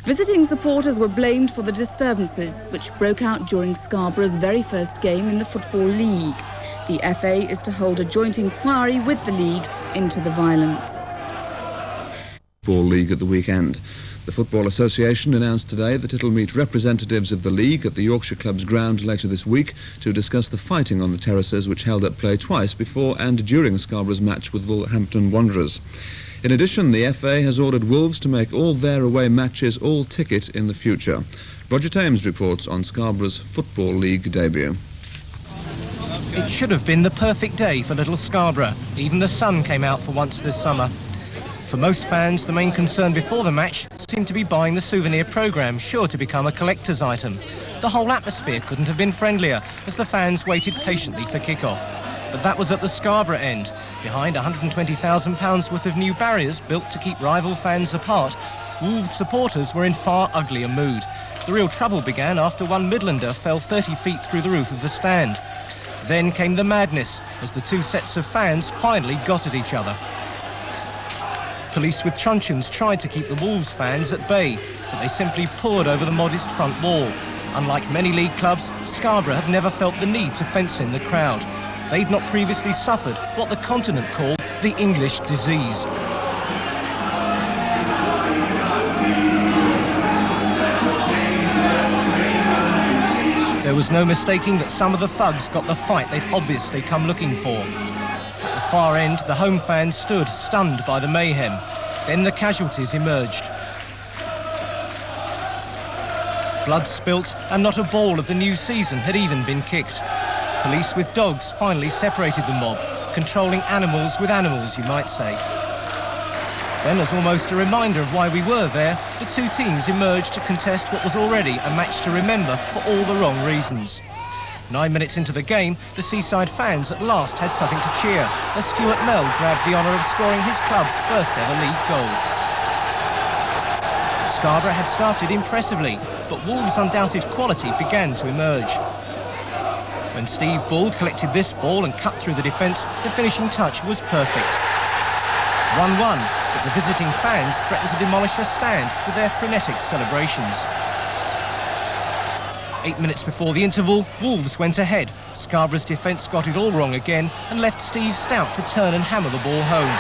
Visiting supporters were blamed for the disturbances which broke out during Scarborough's very first game in the Football League. The FA is to hold a joint inquiry with the league into the violence. Football League at the weekend. The Football Association announced today that it'll meet representatives of the league at the Yorkshire Club's ground later this week to discuss the fighting on the terraces which held up play twice before and during Scarborough's match with Wolverhampton Wanderers. In addition, the FA has ordered Wolves to make all their away matches all ticket in the future. Roger Thames reports on Scarborough's Football League debut. It should have been the perfect day for little Scarborough. Even the sun came out for once this summer. For most fans, the main concern before the match seemed to be buying the souvenir programme, sure to become a collector's item. The whole atmosphere couldn't have been friendlier as the fans waited patiently for kick-off. But that was at the Scarborough end. Behind £120,000 worth of new barriers built to keep rival fans apart, Wolves supporters were in far uglier mood. The real trouble began after one Midlander fell 30 feet through the roof of the stand. Then came the madness as the two sets of fans finally got at each other. Police with truncheons tried to keep the Wolves fans at bay, but they simply poured over the modest front wall. Unlike many league clubs, Scarborough have never felt the need to fence in the crowd. They'd not previously suffered what the continent called the English disease. There was no mistaking that some of the thugs got the fight they'd obviously come looking for. At the far end, the home fans stood stunned by the mayhem. Then the casualties emerged. Blood spilt, and not a ball of the new season had even been kicked. Police with dogs finally separated the mob, controlling animals with animals, you might say. Then, as almost a reminder of why we were there, the two teams emerged to contest what was already a match to remember for all the wrong reasons. 9 minutes into the game, the Seaside fans at last had something to cheer as Stuart Mell grabbed the honour of scoring his club's first ever league goal. Scarborough had started impressively, but Wolves' undoubted quality began to emerge. When Steve Bull collected this ball and cut through the defence, the finishing touch was perfect. 1-1, but the visiting fans threatened to demolish a stand with their frenetic celebrations. 8 minutes before the interval, Wolves went ahead. Scarborough's defence got it all wrong again and left Steve Stout to turn and hammer the ball home.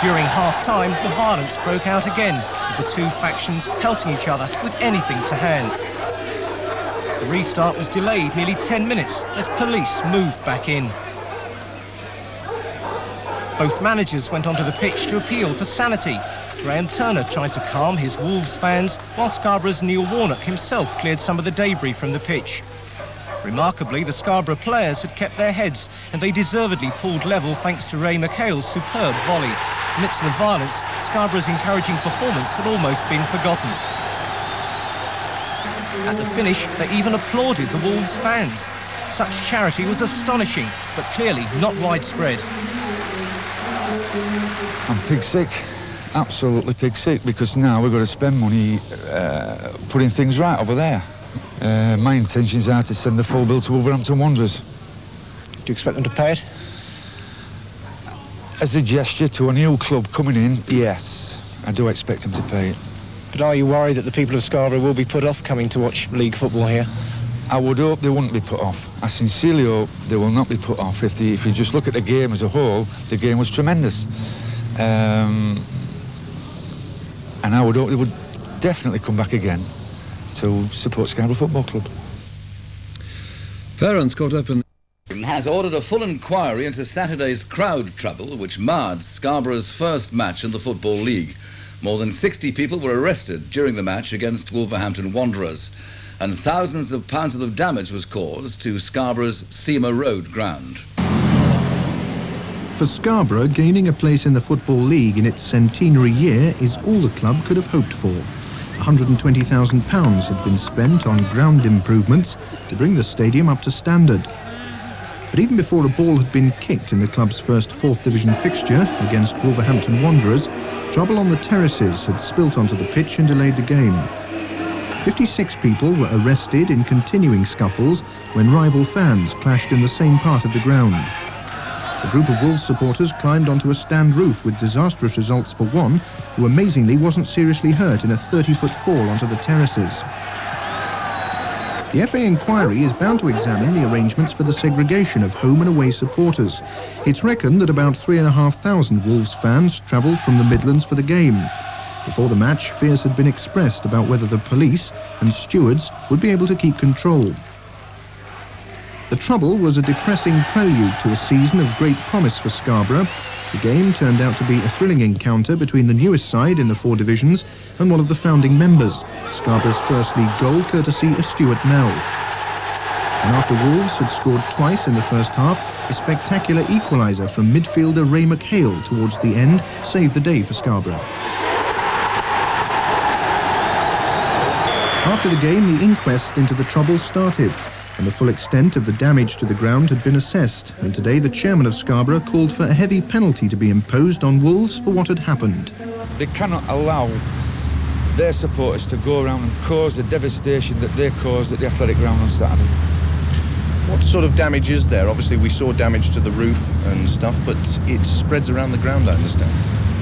During half-time, the violence broke out again, with the two factions pelting each other with anything to hand. The restart was delayed nearly 10 minutes as police moved back in. Both managers went onto the pitch to appeal for sanity. Graham Turner tried to calm his Wolves fans, while Scarborough's Neil Warnock himself cleared some of the debris from the pitch. Remarkably, the Scarborough players had kept their heads, and they deservedly pulled level thanks to Ray McHale's superb volley. Amidst the violence, Scarborough's encouraging performance had almost been forgotten. At the finish, they even applauded the Wolves fans. Such charity was astonishing, but clearly not widespread. I'm pig sick, absolutely pig sick, because now we've got to spend money putting things right over there. My intentions are to send the full bill to Wolverhampton Wanderers. Do you expect them to pay it? As a gesture to a new club coming in, yes, I do expect them to pay it. But are you worried that the people of Scarborough will be put off coming to watch league football here? I would hope they wouldn't be put off. I sincerely hope they will not be put off. If you just look at the game as a whole, the game was tremendous. And I would hope they would definitely come back again to support Scarborough Football Club. Parents caught up in has ordered a full inquiry into Saturday's crowd trouble which marred Scarborough's first match in the Football League. More than 60 people were arrested during the match against Wolverhampton Wanderers, and thousands of pounds of damage was caused to Scarborough's Seamer Road ground. For Scarborough, gaining a place in the Football League in its centenary year is all the club could have hoped for. £120,000 had been spent on ground improvements to bring the stadium up to standard. But even before a ball had been kicked in the club's first 4th Division fixture against Wolverhampton Wanderers, trouble on the terraces had spilt onto the pitch and delayed the game. 56 people were arrested in continuing scuffles when rival fans clashed in the same part of the ground. A group of Wolves supporters climbed onto a stand roof with disastrous results for one, who amazingly wasn't seriously hurt in a 30-foot fall onto the terraces. The FA inquiry is bound to examine the arrangements for the segregation of home and away supporters. It's reckoned that about 3,500 Wolves fans travelled from the Midlands for the game. Before the match, fears had been expressed about whether the police and stewards would be able to keep control. The trouble was a depressing prelude to a season of great promise for Scarborough. The game turned out to be a thrilling encounter between the newest side in the 4 divisions and one of the founding members, Scarborough's first league goal courtesy of Stuart Mell. And after Wolves had scored twice in the first half, a spectacular equaliser from midfielder Ray McHale towards the end saved the day for Scarborough. After the game, the inquest into the trouble started, and the full extent of the damage to the ground had been assessed, and today the chairman of Scarborough called for a heavy penalty to be imposed on Wolves for what had happened. They cannot allow their supporters to go around and cause the devastation that they caused at the athletic ground on Saturday. What sort of damage is there? Obviously we saw damage to the roof and stuff, but it spreads around the ground, I understand.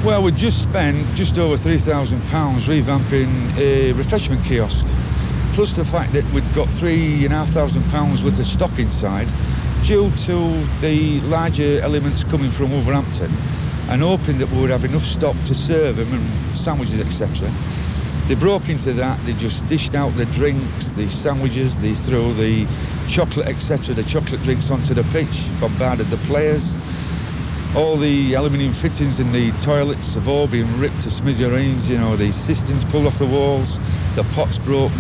Well, we just spent just over £3,000 revamping a refreshment kiosk, plus the fact that we'd got £3,500 worth of stock inside, due to the larger elements coming from Wolverhampton, and hoping that we would have enough stock to serve them and sandwiches, etc. They broke into that, they just dished out the drinks, the sandwiches, they threw the chocolate, etc., the chocolate drinks onto the pitch, bombarded the players. All the aluminium fittings in the toilets have all been ripped to smithereens, you know, the cisterns pulled off the walls, the pots broken.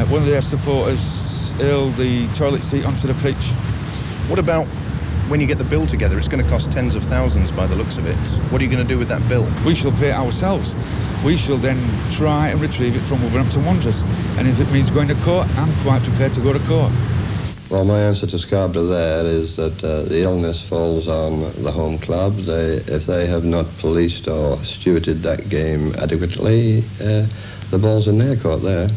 One of their supporters hurled the toilet seat onto the pitch. What about when you get the bill together? It's going to cost tens of thousands by the looks of it. What are you going to do with that bill? We shall pay it ourselves. We shall then try and retrieve it from Wolverhampton Wanderers. And if it means going to court, I'm quite prepared to go to court. Well, my answer to Scarborough there is that the illness falls on the home clubs. If they have not policed or stewarded that game adequately, the ball's in their court there.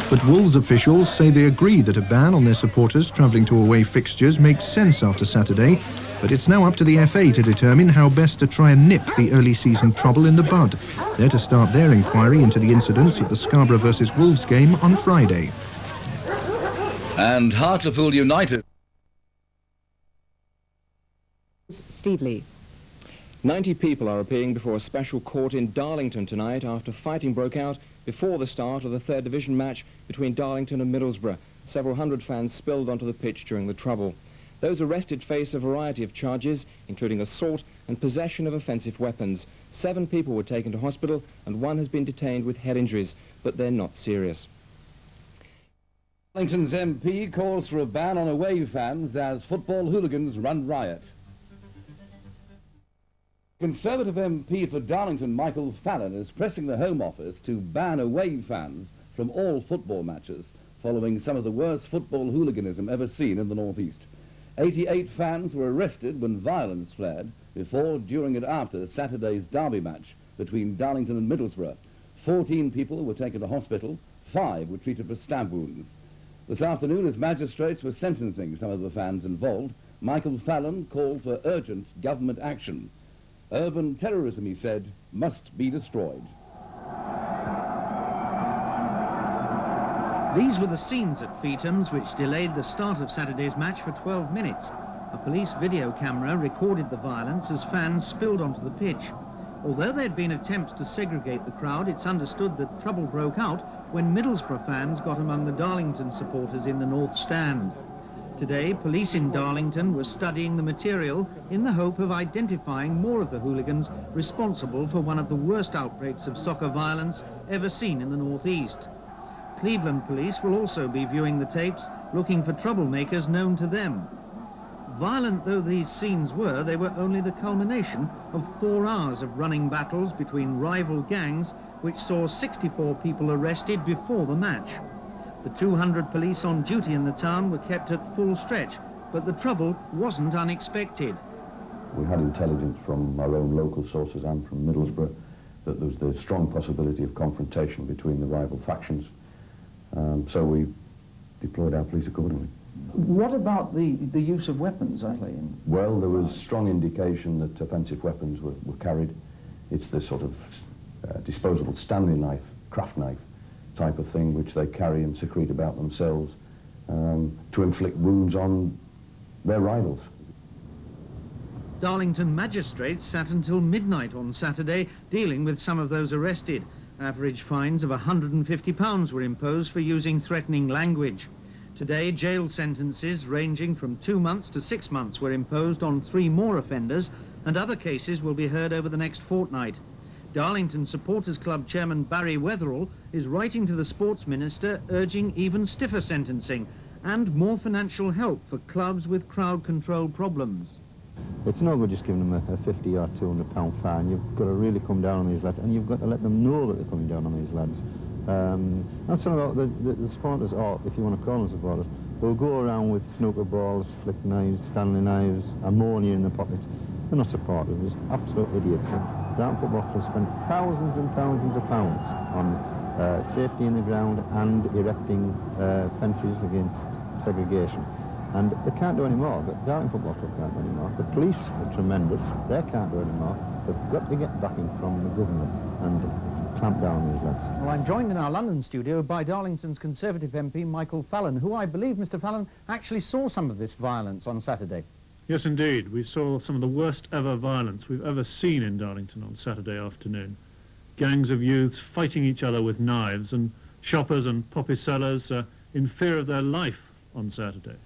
But Wolves officials say they agree that a ban on their supporters travelling to away fixtures makes sense after Saturday, but it's now up to the FA to determine how best to try and nip the early season trouble in the bud. They're to start their inquiry into the incidents at the Scarborough versus Wolves game on Friday. And Hartlepool United. Steve Lee. 90 people are appearing before a special court in Darlington tonight after fighting broke out before the start of the 3rd Division match between Darlington and Middlesbrough. Several hundred fans spilled onto the pitch during the trouble. Those arrested face a variety of charges, including assault and possession of offensive weapons. 7 people were taken to hospital and 1 has been detained with head injuries, but they're not serious. Darlington's MP calls for a ban on away fans as football hooligans run riot. Conservative MP for Darlington, Michael Fallon, is pressing the Home Office to ban away fans from all football matches, following some of the worst football hooliganism ever seen in the North East. 88 fans were arrested when violence flared before, during and after Saturday's derby match between Darlington and Middlesbrough. 14 people were taken to hospital, 5 were treated for stab wounds. This afternoon, as magistrates were sentencing some of the fans involved, Michael Fallon called for urgent government action. Urban terrorism, he said, must be destroyed. These were the scenes at Feetham's which delayed the start of Saturday's match for 12 minutes. A police video camera recorded the violence as fans spilled onto the pitch. Although there had been attempts to segregate the crowd, it's understood that trouble broke out when Middlesbrough fans got among the Darlington supporters in the North Stand. Today, police in Darlington were studying the material in the hope of identifying more of the hooligans responsible for one of the worst outbreaks of soccer violence ever seen in the North East. Cleveland police will also be viewing the tapes, looking for troublemakers known to them. Violent though these scenes were, they were only the culmination of 4 hours of running battles between rival gangs, which saw 64 people arrested before the match. The 200 police on duty in the town were kept at full stretch, but the trouble wasn't unexpected. We had intelligence from our own local sources and from Middlesbrough that there was the strong possibility of confrontation between the rival factions. So we deployed our police accordingly. What about the use of weapons, actually? Well, there was strong indication that offensive weapons were carried. It's the sort of disposable Stanley knife, craft knife type of thing, which they carry and secrete about themselves to inflict wounds on their rivals. Darlington magistrates sat until midnight on Saturday dealing with some of those arrested. Average fines of £150 were imposed for using threatening language. Today, jail sentences ranging from 2 months to 6 months were imposed on 3 more offenders, and other cases will be heard over the next fortnight. Darlington Supporters Club chairman Barry Wetherall is writing to the Sports Minister urging even stiffer sentencing and more financial help for clubs with crowd control problems. It's no good just giving them a £50 or £200 fine. You've got to really come down on these lads, and you've got to let them know that they're coming down on these lads. I'm talking about the supporters, or if you want to call them supporters, they'll go around with snooker balls, flick knives, Stanley knives, ammonia in their pockets. They're not supporters, they're just absolute idiots. Darlington Football Club spend thousands and thousands of pounds on safety in the ground and erecting fences against segregation. And they can't do any more, but Darlington Football Club can't do any more. The police are tremendous, they can't do any more. They've got to get backing from the government and clamp down on these lads. Well, I'm joined in our London studio by Darlington's Conservative MP, Michael Fallon, who I believe, Mr Fallon, actually saw some of this violence on Saturday. Yes, indeed. We saw some of the worst ever violence we've ever seen in Darlington on Saturday afternoon. Gangs of youths fighting each other with knives, and shoppers and poppy sellers in fear of their life on Saturday.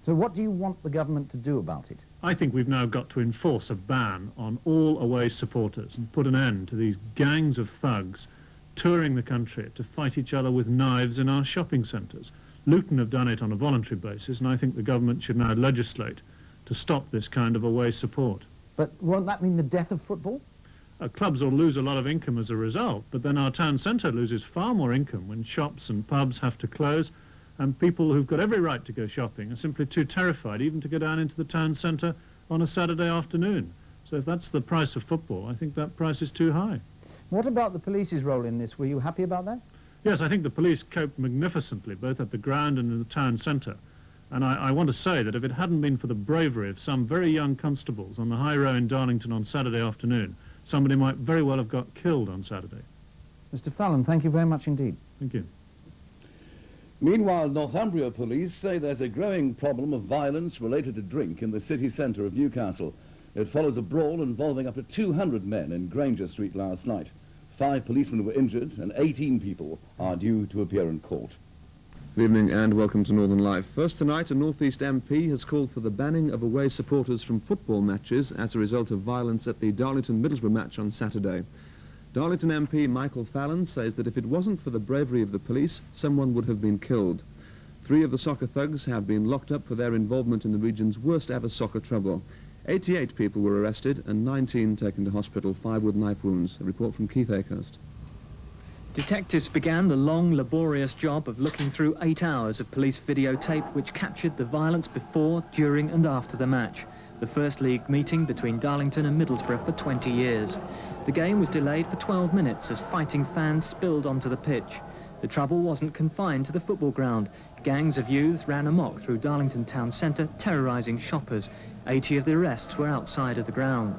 So what do you want the government to do about it? I think we've now got to enforce a ban on all away supporters and put an end to these gangs of thugs touring the country to fight each other with knives in our shopping centres. Luton have done it on a voluntary basis, and I think the government should now legislate to stop this kind of away support. But won't that mean the death of football? Clubs will lose a lot of income as a result, but then our town centre loses far more income when shops and pubs have to close, and people who've got every right to go shopping are simply too terrified even to go down into the town centre on a Saturday afternoon. So if that's the price of football, I think that price is too high. What about the police's role in this? Were you happy about that? Yes, I think the police coped magnificently, both at the ground and in the town centre. And I want to say that if it hadn't been for the bravery of some very young constables on the high row in Darlington on Saturday afternoon, somebody might very well have got killed on Saturday. Mr Fallon, thank you very much indeed. Thank you. Meanwhile, Northumbria police say there's a growing problem of violence related to drink in the city centre of Newcastle. It follows a brawl involving up to 200 men in Granger Street last night. 5 policemen were injured and 18 people are due to appear in court. Good evening and welcome to Northern Life. First tonight, a North East MP has called for the banning of away supporters from football matches as a result of violence at the Darlington-Middlesbrough match on Saturday. Darlington MP Michael Fallon says that if it wasn't for the bravery of the police, someone would have been killed. 3 of the soccer thugs have been locked up for their involvement in the region's worst ever soccer trouble. 88 people were arrested and 19 taken to hospital, 5 with knife wounds. A report from Keith Akehurst. Detectives began the long, laborious job of looking through 8 hours of police videotape which captured the violence before, during and after the match. The first league meeting between Darlington and Middlesbrough for 20 years. The game was delayed for 12 minutes as fighting fans spilled onto the pitch. The trouble wasn't confined to the football ground. Gangs of youths ran amok through Darlington town centre, terrorising shoppers. 80 of the arrests were outside of the ground.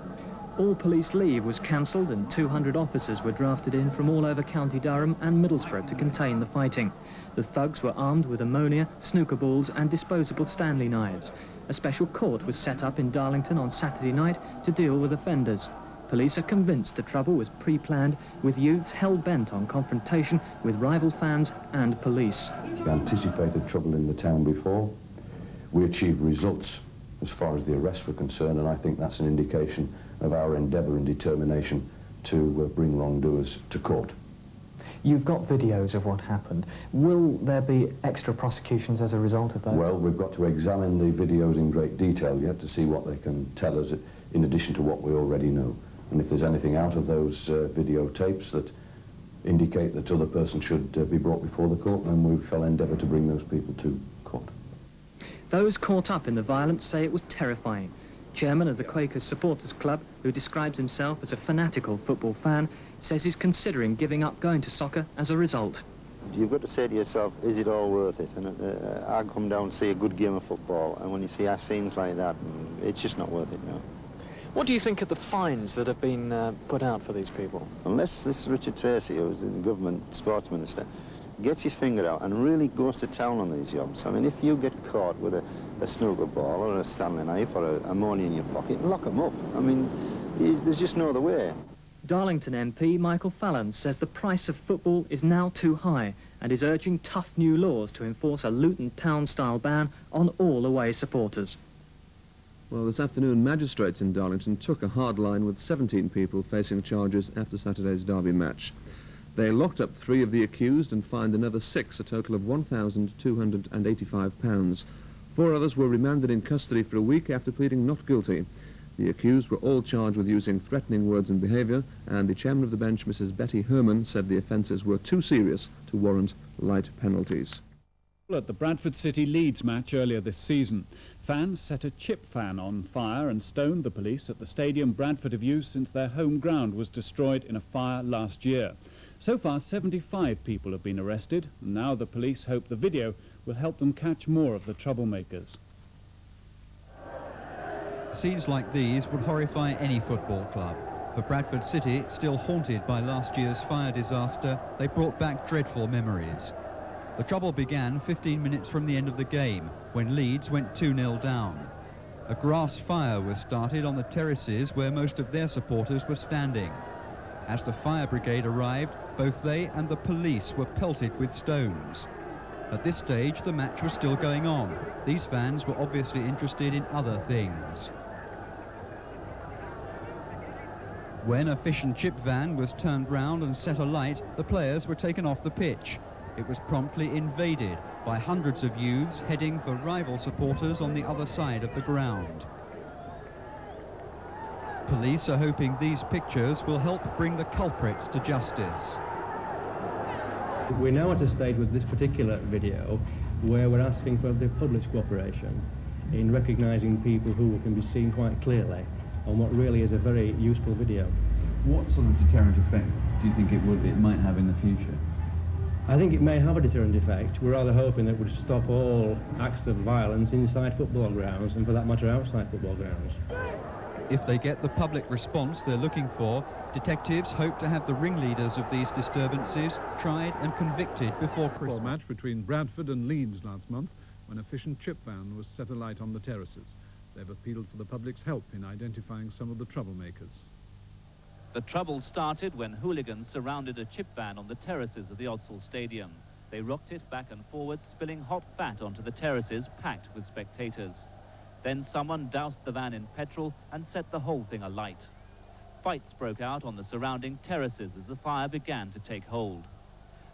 All police leave was cancelled and 200 officers were drafted in from all over County Durham and Middlesbrough to contain the fighting. The thugs were armed with ammonia, snooker balls and disposable Stanley knives. A special court was set up in Darlington on Saturday night to deal with offenders. Police are convinced the trouble was pre-planned, with youths hell-bent on confrontation with rival fans and police. We anticipated trouble in the town before. We achieved results as far as the arrests were concerned, and I think that's an indication of our endeavour and determination to bring wrongdoers to court. You've got videos of what happened. Will there be extra prosecutions as a result of those? Well, we've got to examine the videos in great detail yet to see what they can tell us in addition to what we already know. And if there's anything out of those videotapes that indicate that other person should be brought before the court, then we shall endeavour to bring those people to court. Those caught up in the violence say it was terrifying. Chairman of the Quakers Supporters Club, who describes himself as a fanatical football fan, says he's considering giving up going to soccer as a result. you've got to say to yourself, is it all worth it? And I come down and see a good game of football, and when you see scenes like that, it's just not worth it now. What do you think of the fines that have been put out for these people? Unless this Richard Tracy, who's the government sports minister, gets his finger out and really goes to town on these jobs. I mean, if you get caught with a snooker ball or a Stanley knife or a money in your pocket, lock them up. I mean, there's just no other way. Darlington MP Michael Fallon says the price of football is now too high and is urging tough new laws to enforce a Luton Town-style ban on all away supporters. Well, this afternoon, magistrates in Darlington took a hard line with 17 people facing charges after Saturday's derby match. They locked up 3 of the accused and fined another 6, a total of £1,285. 4 others were remanded in custody for a week after pleading not guilty. The accused were all charged with using threatening words and behaviour, and the chairman of the bench, Mrs. Betty Herman, said the offences were too serious to warrant light penalties. At the Bradford City Leeds match earlier this season, fans set a chip fan on fire and stoned the police at the stadium Bradford have used since their home ground was destroyed in a fire last year. So far, 75 people have been arrested, and now the police hope the video will help them catch more of the troublemakers. Scenes like these would horrify any football club. For Bradford City, still haunted by last year's fire disaster, they brought back dreadful memories. The trouble began 15 minutes from the end of the game, when Leeds went 2-0 down. A grass fire was started on the terraces where most of their supporters were standing. As the fire brigade arrived, both they and the police were pelted with stones. At this stage, the match was still going on. These fans were obviously interested in other things. When a fish and chip van was turned round and set alight, the players were taken off the pitch. It was promptly invaded by hundreds of youths heading for rival supporters on the other side of the ground. Police are hoping these pictures will help bring the culprits to justice. We're now at a stage with this particular video where we're asking for the public's cooperation in recognising people who can be seen quite clearly on what really is a very useful video. What sort of deterrent effect do you think it might have in the future? I think it may have a deterrent effect. We're rather hoping that it would stop all acts of violence inside football grounds and, for that matter, outside football grounds. If they get the public response they're looking for, detectives hope to have the ringleaders of these disturbances tried and convicted before Christmas. A match between Bradford and Leeds last month when a fish and chip van was set alight on the terraces. They've appealed for the public's help in identifying some of the troublemakers. The trouble started when hooligans surrounded a chip van on the terraces of the Odsal Stadium. They rocked it back and forward, spilling hot fat onto the terraces packed with spectators. Then someone doused the van in petrol and set the whole thing alight. Fights broke out on the surrounding terraces as the fire began to take hold.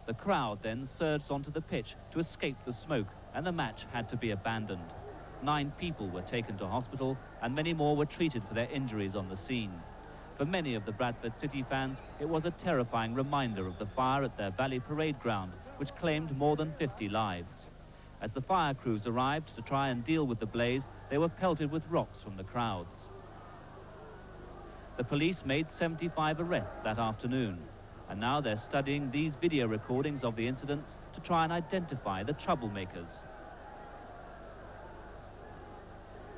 The crowd then surged onto the pitch to escape the smoke, and the match had to be abandoned. 9 people were taken to hospital and many more were treated for their injuries on the scene. For many of the Bradford City fans, it was a terrifying reminder of the fire at their Valley Parade ground, which claimed more than 50 lives. As the fire crews arrived to try and deal with the blaze, they were pelted with rocks from the crowds. The police made 75 arrests that afternoon, and now they're studying these video recordings of the incidents to try and identify the troublemakers.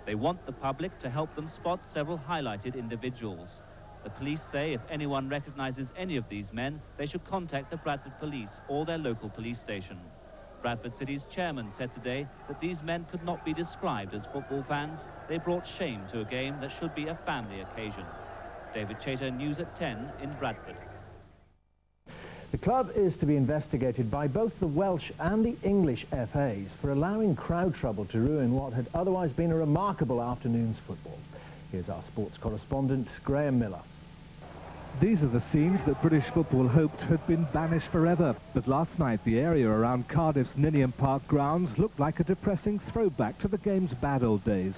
They want the public to help them spot several highlighted individuals. The police say if anyone recognises any of these men, they should contact the Bradford Police or their local police station. Bradford City's chairman said today that these men could not be described as football fans. They brought shame to a game that should be a family occasion. David Chater, News at 10 in Bradford. The club is to be investigated by both the Welsh and the English FAs for allowing crowd trouble to ruin what had otherwise been a remarkable afternoon's football. Here's our sports correspondent, Graham Miller. These are the scenes that British football hoped had been banished forever. But last night, the area around Cardiff's Ninian Park grounds looked like a depressing throwback to the game's bad old days.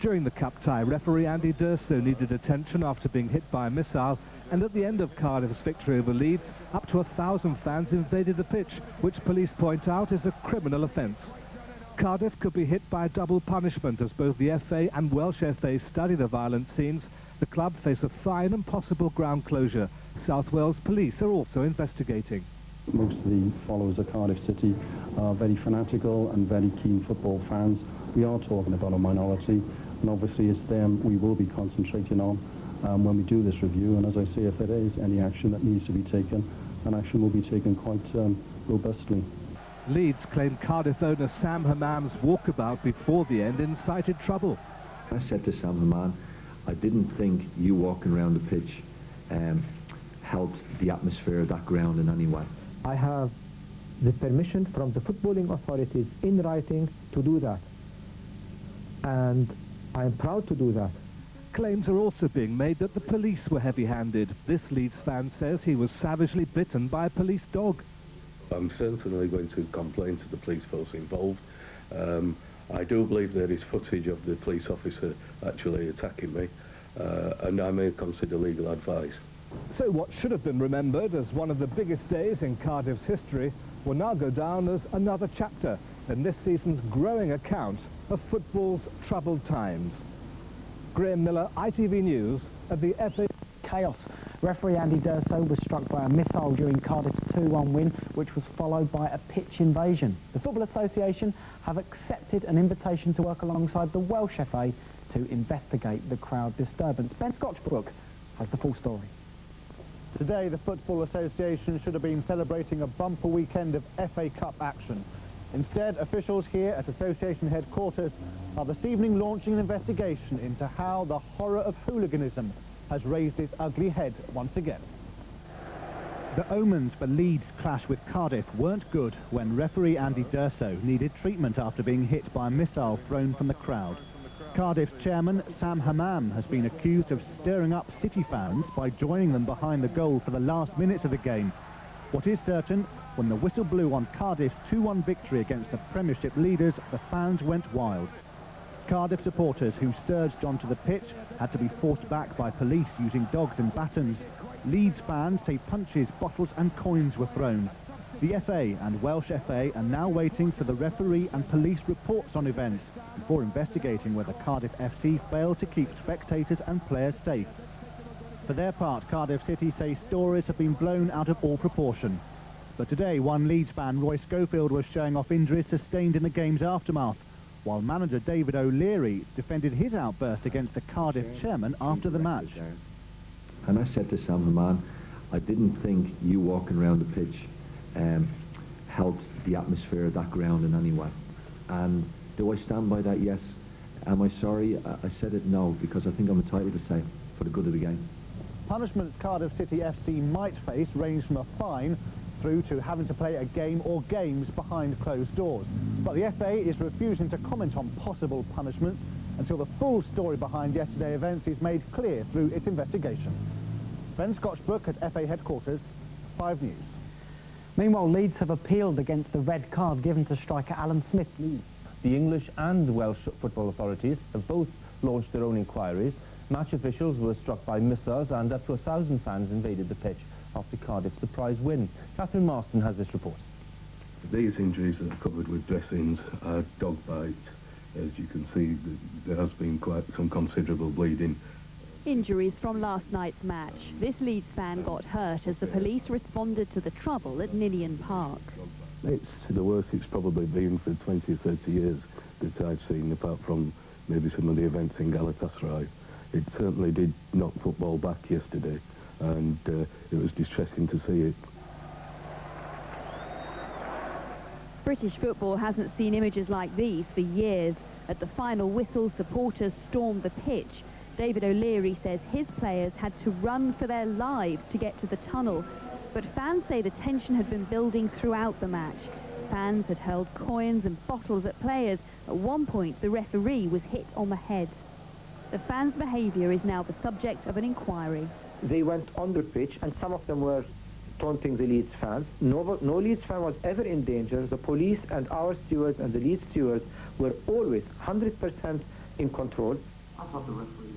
During the cup tie, referee Andy Durso needed attention after being hit by a missile, and at the end of Cardiff's victory over Leeds, up to 1,000 fans invaded the pitch, which police point out is a criminal offence. Cardiff could be hit by a double punishment as both the FA and Welsh FA study the violent scenes. The club face a fine and possible ground closure. South Wales police are also investigating. Most of the followers of Cardiff City are very fanatical and very keen football fans. We are talking about a minority, and obviously it's them we will be concentrating on when we do this review. And as I say, if there is any action that needs to be taken, then action will be taken quite robustly. Leeds claimed Cardiff owner Sam Hammam's walkabout before the end incited trouble. I said to Sam Hammam, I didn't think you walking around the pitch helped the atmosphere of that ground in any way. I have the permission from the footballing authorities in writing to do that. And I am proud to do that. Claims are also being made that the police were heavy-handed. This Leeds fan says he was savagely bitten by a police dog. I'm certainly going to complain to the police force involved. I do believe there is footage of the police officer actually attacking me, and I may consider legal advice. So what should have been remembered as one of the biggest days in Cardiff's history will now go down as another chapter in this season's growing account of football's troubled times. Graham Miller, ITV News, at the FA. Chaos. Referee Andy Durso was struck by a missile during Cardiff's 2-1 win, which was followed by a pitch invasion. The Football Association have accepted an invitation to work alongside the Welsh FA to investigate the crowd disturbance. Ben Scotchbrook has the full story. Today, the Football Association should have been celebrating a bumper weekend of FA Cup action. Instead, officials here at association headquarters are this evening launching an investigation into how the horror of hooliganism has raised its ugly head once again. The omens for Leeds' clash with Cardiff weren't good when referee Andy Durso needed treatment after being hit by a missile thrown from the crowd. Cardiff's chairman, Sam Hammam, has been accused of stirring up City fans by joining them behind the goal for the last minutes of the game. What is certain, when the whistle blew on Cardiff's 2-1 victory against the Premiership leaders, the fans went wild. Cardiff supporters who surged onto the pitch had to be forced back by police using dogs and batons. Leeds fans say punches, bottles and coins were thrown. The FA and Welsh FA are now waiting for the referee and police reports on events before investigating whether Cardiff FC failed to keep spectators and players safe. For their part, Cardiff City say stories have been blown out of all proportion. But today, one Leeds fan, Roy Schofield, was showing off injuries sustained in the game's aftermath, while manager David O'Leary defended his outburst against the Cardiff chairman after the match. And I said to Sam Hammam, I didn't think you walking around the pitch helped the atmosphere of that ground in any way. And do I stand by that? Yes. Am I sorry? I said it no, because I think I'm entitled to say it for the good of the game. Punishments Cardiff City FC might face range from a fine through to having to play a game or games behind closed doors. But the FA is refusing to comment on possible punishments until the full story behind yesterday's events is made clear through its investigation. Ben Scotchbrook at FA headquarters, 5 News. Meanwhile, Leeds have appealed against the red card given to striker Alan Smith. The English and Welsh football authorities have both launched their own inquiries. Match officials were struck by missiles and up to 1,000 fans invaded the pitch after Cardiff's surprise win. Catherine Marston has this report. These injuries are covered with dressings, dog bite. As you can see, there has been quite some considerable bleeding. Injuries from last night's match. This Leeds fan got hurt as the police responded to the trouble at Ninian Park. It's the worst it's probably been for 20 or 30 years that I've seen, apart from maybe some of the events in Galatasaray. It certainly did knock football back yesterday, and it was distressing to see it. British football hasn't seen images like these for years. At the final whistle, supporters stormed the pitch. David O'Leary says his players had to run for their lives to get to the tunnel. But fans say the tension had been building throughout the match. Fans had hurled coins and bottles at players. At one point, the referee was hit on the head. The fans' behaviour is now the subject of an inquiry. They went on the pitch and some of them were taunting the Leeds fans. No Leeds fan was ever in danger. The police and our stewards and the Leeds stewards were always 100% in control.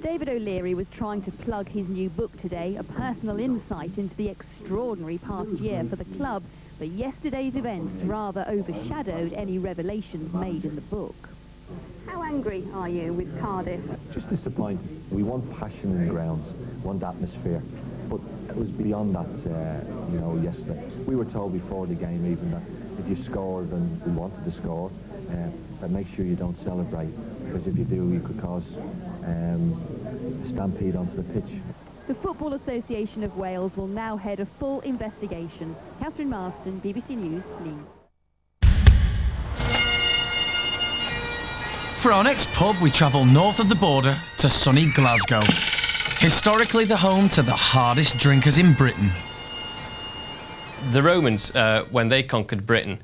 David O'Leary was trying to plug his new book today, a personal insight into the extraordinary past year for the club, but yesterday's events rather overshadowed any revelations made in the book. How angry are you with Cardiff? Just disappointed. We want passion in the grounds, want atmosphere. but it was beyond that, you know, yesterday. We were told before the game even that if you scored and we wanted to score, that make sure you don't celebrate, because if you do, you could cause a stampede onto the pitch. The Football Association of Wales will now head a full investigation. Catherine Marston, BBC News, Leeds. For our next pub, we travel north of the border to sunny Glasgow, historically the home to the hardest drinkers in Britain. The Romans, when they conquered Britain,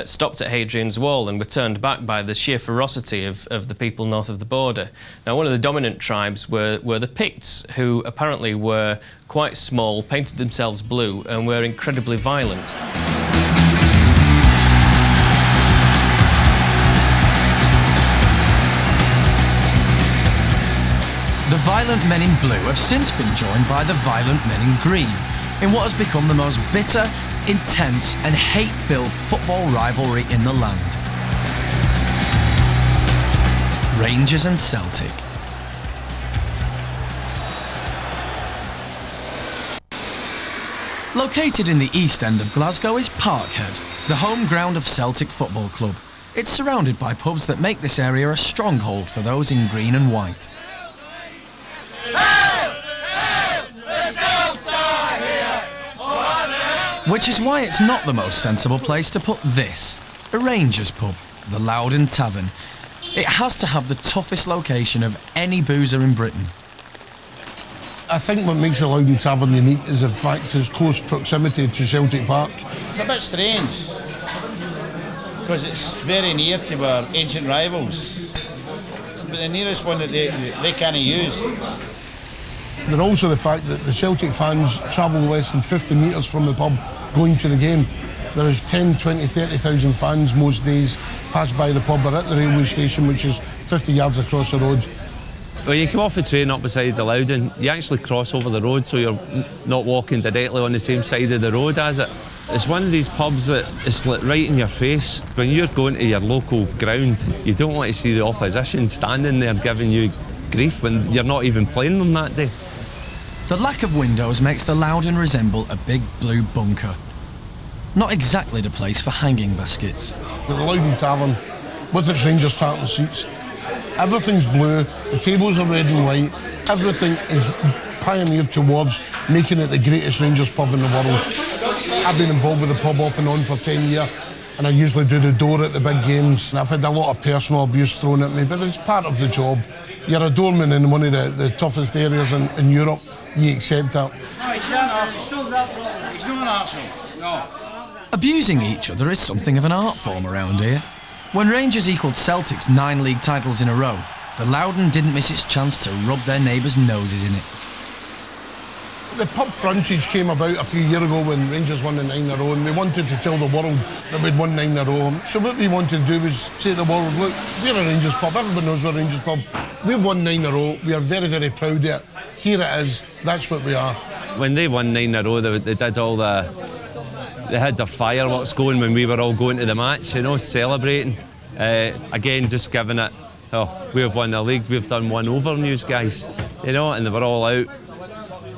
stopped at Hadrian's Wall and were turned back by the sheer ferocity of the people north of the border. Now, one of the dominant tribes were the Picts, who apparently were quite small, painted themselves blue, and were incredibly violent. The violent men in blue have since been joined by the violent men in green in what has become the most bitter, intense and hate-filled football rivalry in the land. Rangers and Celtic. Located in the east end of Glasgow is Parkhead, the home ground of Celtic Football Club. It's surrounded by pubs that make this area a stronghold for those in green and white. Which is why it's not the most sensible place to put this, a Rangers pub, the Loudon Tavern. It has to have the toughest location of any boozer in Britain. I think what makes the Loudon Tavern unique is the fact of its close proximity to Celtic Park. It's a bit strange, because it's very near to our ancient rivals. It's the nearest one that they can't use. And also the fact that the Celtic fans travel less than 50 metres from the pub going to the game. There is 10, 20, 30,000 fans most days pass by the pub or at the railway station, which is 50 yards across the road. When you come off the train up beside the Loudon, you actually cross over the road, so you're not walking directly on the same side of the road as it. It's one of these pubs that is right in your face. When you're going to your local ground, you don't want to see the opposition standing there giving you grief when you're not even playing them that day. The lack of windows makes the Loudon resemble a big blue bunker. Not exactly the place for hanging baskets. The Loudon Tavern, with its Rangers tartan seats, everything's blue, the tables are red and white, everything is pioneered towards making it the greatest Rangers pub in the world. I've been involved with the pub off and on for 10 years, and I usually do the door at the big games, and I've had a lot of personal abuse thrown at me, but it's part of the job. You're a doorman in one of the toughest areas in Europe, you accept that. No, he's not an arsehole. Still that problem. He's not an arsehole. No. Abusing each other is something of an art form around here. When Rangers equalled Celtic's 9 league titles in a row, the Loudon didn't miss its chance to rub their neighbours' noses in it. The pub frontage came about a few years ago when Rangers won the 9 in a row, and we wanted to tell the world that we'd won 9 in a row. So what we wanted to do was say to the world, look, we're a Rangers pub, everybody knows we're a Rangers pub. We've won 9 in a row, we are very, very proud of it. Here it is, that's what we are. When they won 9 in a row, they did all they had their fireworks going when we were all going to the match, you know, celebrating. Again, just giving it, oh, we've won the league, we've done one over on you guys, you know, and they were all out.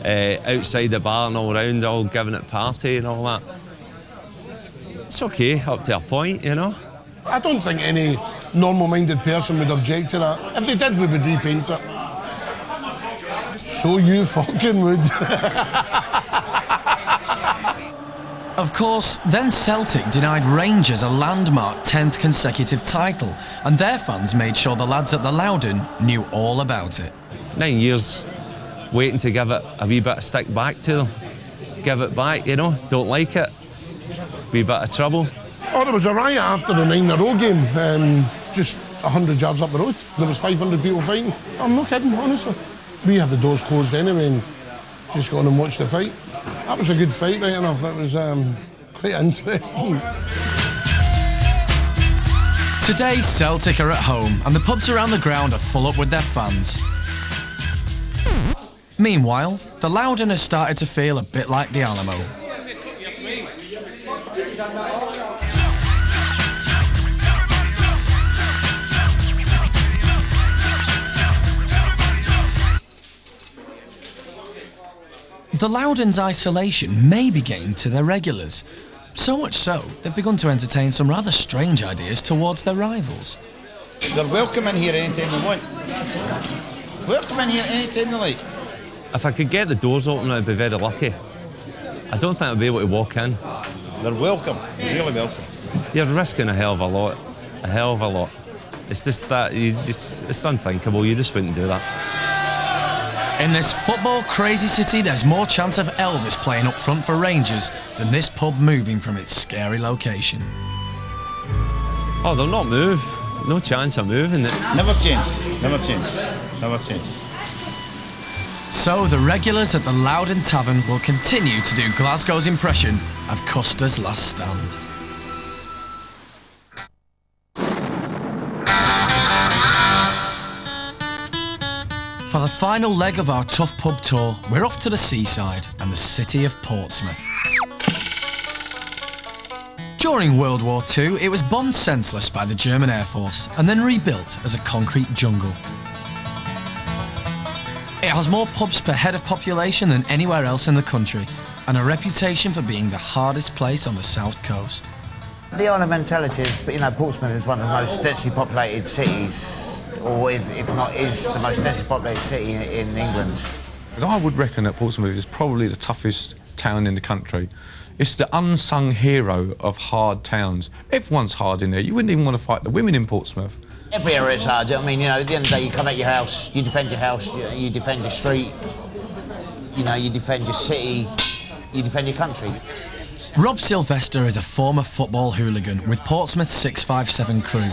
Outside the bar and all round, all giving it party and all that. It's okay, up to a point, you know. I don't think any normal-minded person would object to that. If they did, we would repaint it. So you fucking would. Of course, then Celtic denied Rangers a landmark 10th consecutive title, and their fans made sure the lads at the Loudon knew all about it. 9 years waiting to give it a wee bit of stick back to them. Give it back, you know, don't like it. Wee bit of trouble. Oh, there was a riot after the 9 in a row game, just 100 yards up the road. There was 500 people fighting. I'm not kidding, honestly. We have the doors closed anyway and just gone and watched the fight. That was a good fight, right enough. That was quite interesting. Today, Celtic are at home and the pubs around the ground are full up with their fans. Meanwhile, the Loudon has started to feel a bit like the Alamo. The Loudons' isolation may be gained to their regulars. So much so, they've begun to entertain some rather strange ideas towards their rivals. They're welcome in here anytime they want. Welcome in here anytime they like. If I could get the doors open, I'd be very lucky. I don't think I'd be able to walk in. They're welcome, really welcome. You're risking a hell of a lot. A hell of a lot. It's just that, it's unthinkable, you just wouldn't do that. In this football-crazy city, there's more chance of Elvis playing up front for Rangers than this pub moving from its scary location. Oh, they'll not move. No chance of moving it. Never change, never change, never change. So the regulars at the Loudon Tavern will continue to do Glasgow's impression of Custer's Last Stand. For the final leg of our tough pub tour, we're off to the seaside and the city of Portsmouth. During World War II, it was bombed senseless by the German Air Force and then rebuilt as a concrete jungle. It has more pubs per head of population than anywhere else in the country and a reputation for being the hardest place on the south coast. The island mentality is, Portsmouth is one of the most densely populated cities, or if not is the most densely populated city in England. I would reckon that Portsmouth is probably the toughest town in the country. It's the unsung hero of hard towns. Everyone's hard in there. You wouldn't even want to fight the women in Portsmouth. Every area is hard. I mean, at the end of the day, you come out your house, you defend your house, you defend your street, you defend your city, you defend your country. Rob Sylvester is a former football hooligan with Portsmouth's 657 crew,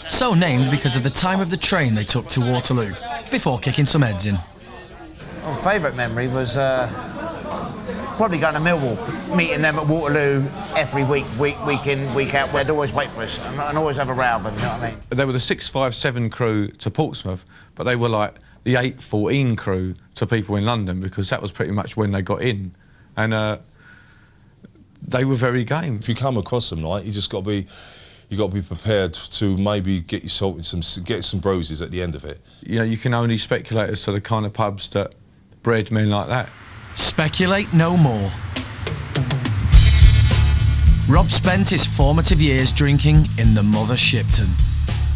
so named because of the time of the train they took to Waterloo, before kicking some heads in. My favourite memory was probably going to Millwall, meeting them at Waterloo every week in, week out. They'd always wait for us and always have a row with them, you know what I mean? They were the 657 crew to Portsmouth, but they were like the 814 crew to people in London, because that was pretty much when they got in. And they were very game. If you come across them, like, you got to be prepared to maybe get yourself in get some bruises at the end of it. You can only speculate as to the kind of pubs that bred men like that. Speculate no more. Rob spent his formative years drinking in the Mother Shipton,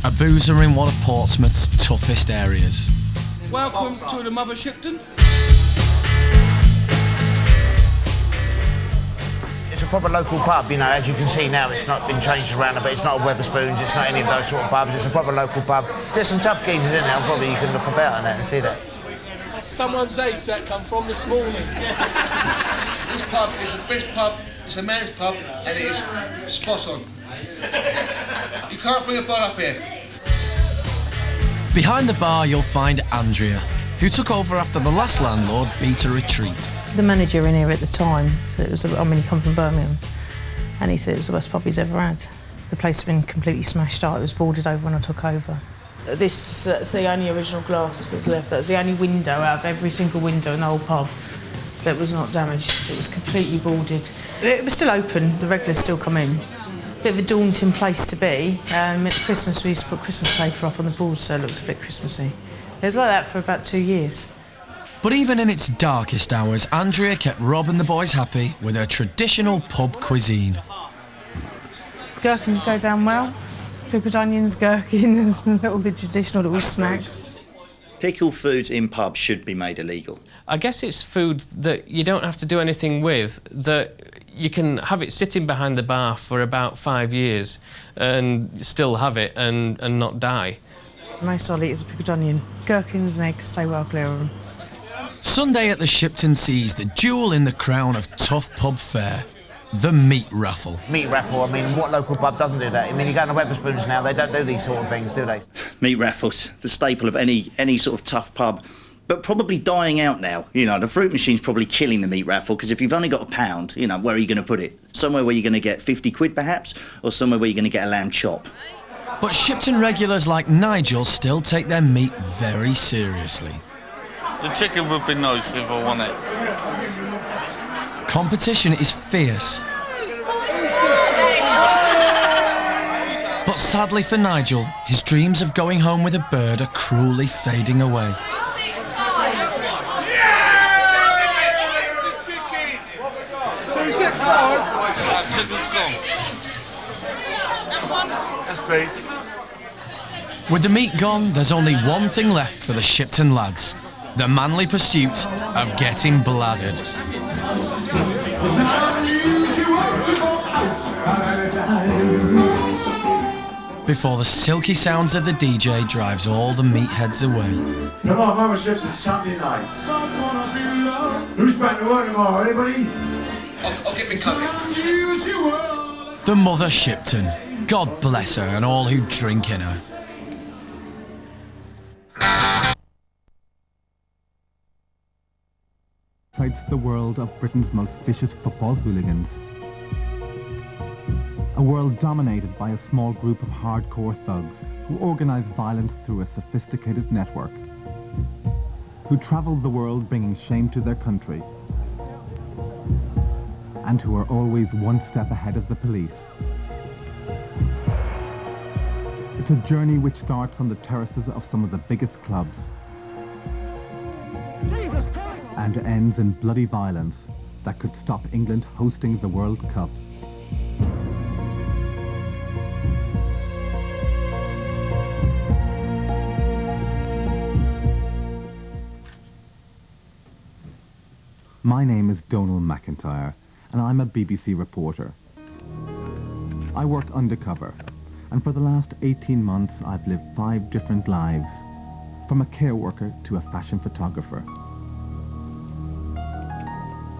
a boozer in one of Portsmouth's toughest areas. Welcome to the Mother Shipton. It's a proper local pub, as you can see now, it's not been changed around a bit, it's not a Wetherspoons, it's not any of those sort of pubs, it's a proper local pub. There's some tough geezers in there, probably you can look about on that and see that. Someone's ace that come from this morning. This pub is the best pub, it's a man's pub, and it is spot on. You can't bring a bar up here. Behind the bar you'll find Andrea, who took over after the last landlord beat a retreat. The manager in here at the time, so it was, he come from Birmingham, and he said it was the worst pub he's ever had. The place had been completely smashed out, it was boarded over when I took over. That's the only original glass that's left. That's the only window out of every single window in the whole pub that was not damaged. It was completely boarded. It was still open, the regulars still come in. Bit of a daunting place to be. At Christmas we used to put Christmas paper up on the board so it looked a bit Christmassy. It was like that for about 2 years. But even in its darkest hours, Andrea kept Rob and the boys happy with her traditional pub cuisine. Gherkins go down well. Pickled onions, gherkins, all the traditional little snacks. Pickled foods in pubs should be made illegal. I guess it's food that you don't have to do anything with, that you can have it sitting behind the bar for about 5 years and still have it and not die. Most I'll eat is a pickled onion. Gherkins and eggs, stay well clear of them. Sunday at the Shipton sees the jewel in the crown of tough pub fare. The meat raffle. Meat raffle, what local pub doesn't do that? You go to Wetherspoons now, they don't do these sort of things, do they? Meat raffles, the staple of any sort of tough pub, but probably dying out now. The fruit machine's probably killing the meat raffle, because if you've only got £1, where are you going to put it? Somewhere where you're going to get 50 quid perhaps, or somewhere where you're going to get a lamb chop. But Shipton regulars like Nigel still take their meat very seriously. The chicken would be nice if I want it. Competition is fierce. But sadly for Nigel, his dreams of going home with a bird are cruelly fading away. please. With the meat gone, there's only one thing left for the Shipton lads. The manly pursuit of getting bladdered. Before the silky sounds of the DJ drives all the meatheads away. Come on, Mama Ships, it's Saturday night. Who's back to work tomorrow, anybody? I'll get me coming. The Mother Shipton. God bless her and all who drink in her. The world of Britain's most vicious football hooligans. A world dominated by a small group of hardcore thugs who organise violence through a sophisticated network, who travel the world bringing shame to their country, and who are always one step ahead of the police. It's a journey which starts on the terraces of some of the biggest clubs and ends in bloody violence that could stop England hosting the World Cup. My name is Donal McIntyre, and I'm a BBC reporter. I work undercover, and for the last 18 months I've lived 5 different lives, from a care worker to a fashion photographer.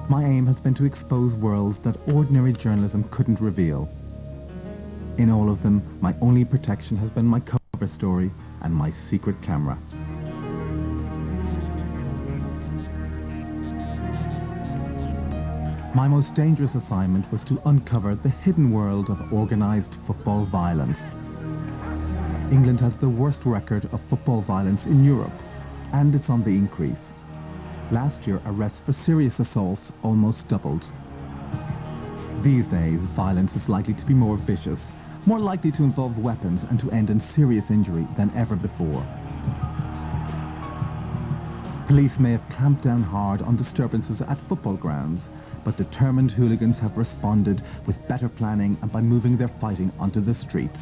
My aim has been to expose worlds that ordinary journalism couldn't reveal. In all of them, my only protection has been my cover story and my secret camera. My most dangerous assignment was to uncover the hidden world of organised football violence. England has the worst record of football violence in Europe, and it's on the increase. Last year, arrests for serious assaults almost doubled. These days, violence is likely to be more vicious, more likely to involve weapons and to end in serious injury than ever before. Police may have clamped down hard on disturbances at football grounds, but determined hooligans have responded with better planning and by moving their fighting onto the streets.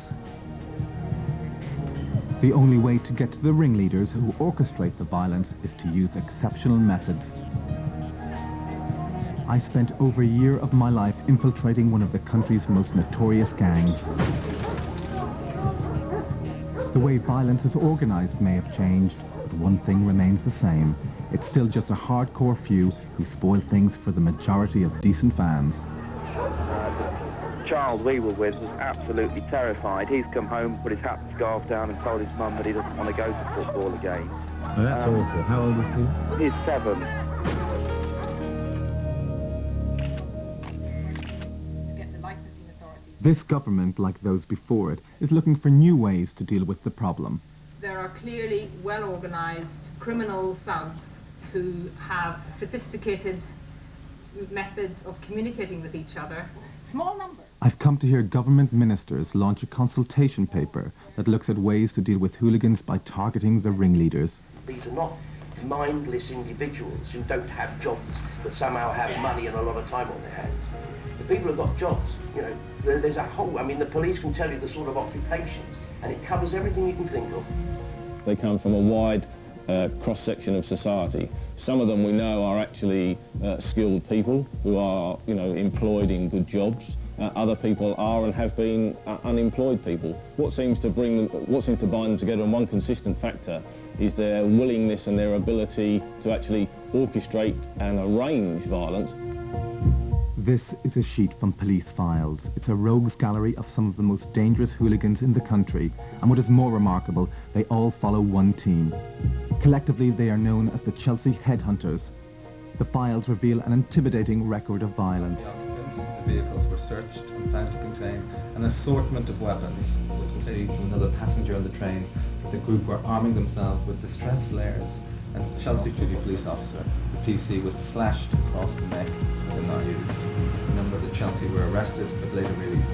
The only way to get to the ringleaders who orchestrate the violence is to use exceptional methods. I spent over a year of my life infiltrating one of the country's most notorious gangs. The way violence is organised may have changed, but one thing remains the same. It's still just a hardcore few who spoil things for the majority of decent fans. The child we were with was absolutely terrified. He's come home, put his hat and scarf down and told his mum that he doesn't want to go to football again. Oh, that's awful. How old is he? He's 7. This government, like those before it, is looking for new ways to deal with the problem. There are clearly well-organised criminal thugs who have sophisticated methods of communicating with each other. Small numbers. I've come to hear government ministers launch a consultation paper that looks at ways to deal with hooligans by targeting the ringleaders. These are not mindless individuals who don't have jobs but somehow have money and a lot of time on their hands. The people who've got jobs, you know, there's a whole, I mean, the police can tell you the sort of occupations and it covers everything you can think of. They come from a wide cross-section of society. Some of them we know are actually skilled people who are, you know, employed in good jobs. Other people are and have been unemployed people. What seems to bind them together, and one consistent factor, is their willingness and their ability to actually orchestrate and arrange violence. This is a sheet from police files. It's a rogues gallery of some of the most dangerous hooligans in the country, and what is more remarkable, they all follow one team. Collectively, they are known as the Chelsea Headhunters. The files reveal an intimidating record of violence. The vehicles were searched and found to contain an assortment of weapons. It was received from another passenger on the train. The group were arming themselves with distress flares, and Chelsea City police officer, the PC, was slashed across the neck with a knife. A number of the Chelsea were arrested but later released.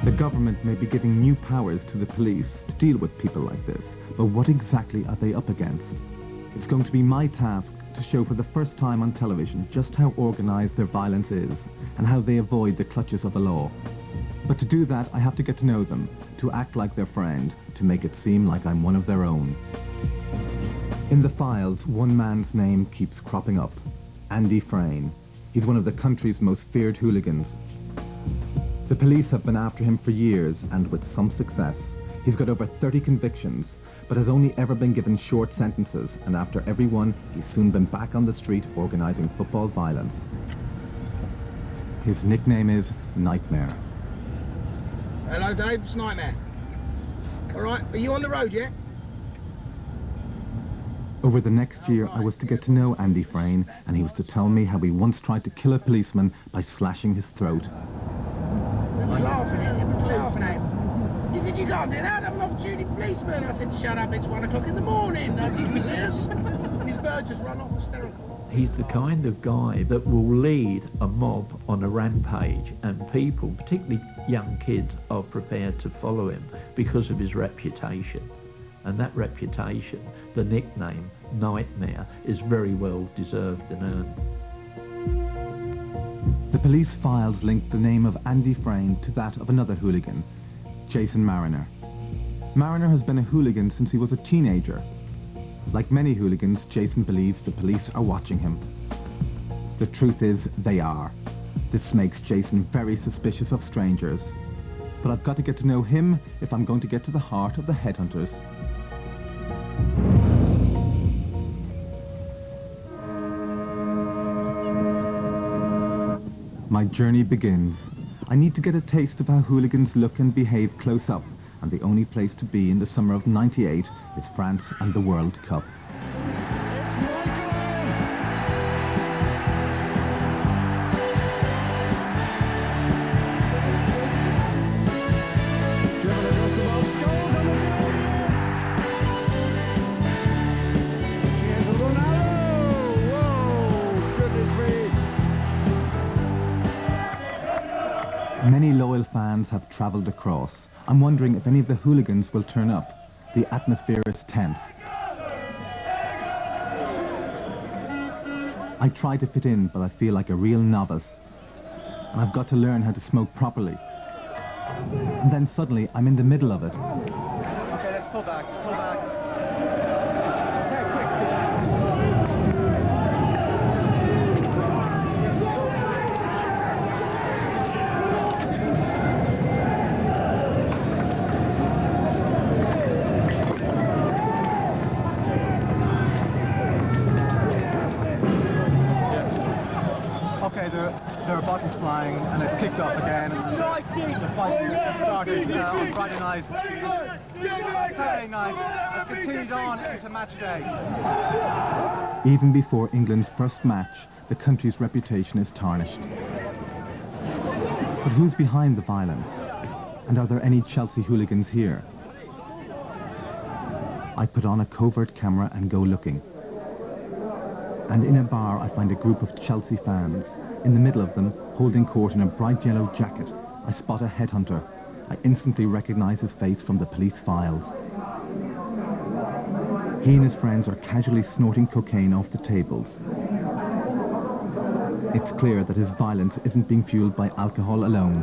The government may be giving new powers to the police to deal with people like this, but what exactly are they up against? It's going to be my task to show for the first time on television just how organised their violence is and how they avoid the clutches of the law. But to do that, I have to get to know them, to act like their friend, to make it seem like I'm one of their own. In the files, one man's name keeps cropping up. Andy Frayne. He's one of the country's most feared hooligans. The police have been after him for years, and with some success. He's got over 30 convictions, but has only ever been given short sentences, and after every one, he's soon been back on the street organising football violence. His nickname is Nightmare. Hello, Dave. It's Nightmare. All right, are you on the road yet? Over the next year, I was to get to know Andy Frayne, and he was to tell me how he once tried to kill a policeman by slashing his throat. Laughing at him, laughing at him. He said, you can't do that, I'm an off-duty policeman. I said, shut up, it's 1 o'clock in the morning. Nobody can see us. His bird just run off hysterical. He's the kind of guy that will lead a mob on a rampage, and people, particularly young kids, are prepared to follow him because of his reputation. And that reputation, the nickname Nightmare, is very well deserved and earned. The police files linked the name of Andy Frayne to that of another hooligan, Jason Mariner. Mariner has been a hooligan since he was a teenager. Like many hooligans, Jason believes the police are watching him. The truth is, they are. This makes Jason very suspicious of strangers. But I've got to get to know him if I'm going to get to the heart of the headhunters. My journey begins. I need to get a taste of how hooligans look and behave close up, and the only place to be in the summer of '98 is France and the World Cup. Many loyal fans have travelled across. I'm wondering if any of the hooligans will turn up. The atmosphere is tense. I try to fit in, but I feel like a real novice. And I've got to learn how to smoke properly. And then suddenly, I'm in the middle of it. Okay, let's pull back, pull back. There are bodies flying, and it's kicked off again. The fight started on Friday night. Saturday night has continued on into match day. Even before England's first match, the country's reputation is tarnished. But who's behind the violence? And are there any Chelsea hooligans here? I put on a covert camera and go looking. And in a bar, I find a group of Chelsea fans. In the middle of them, holding court in a bright yellow jacket, I spot a headhunter. I instantly recognize his face from the police files. He and his friends are casually snorting cocaine off the tables. It's clear that his violence isn't being fueled by alcohol alone.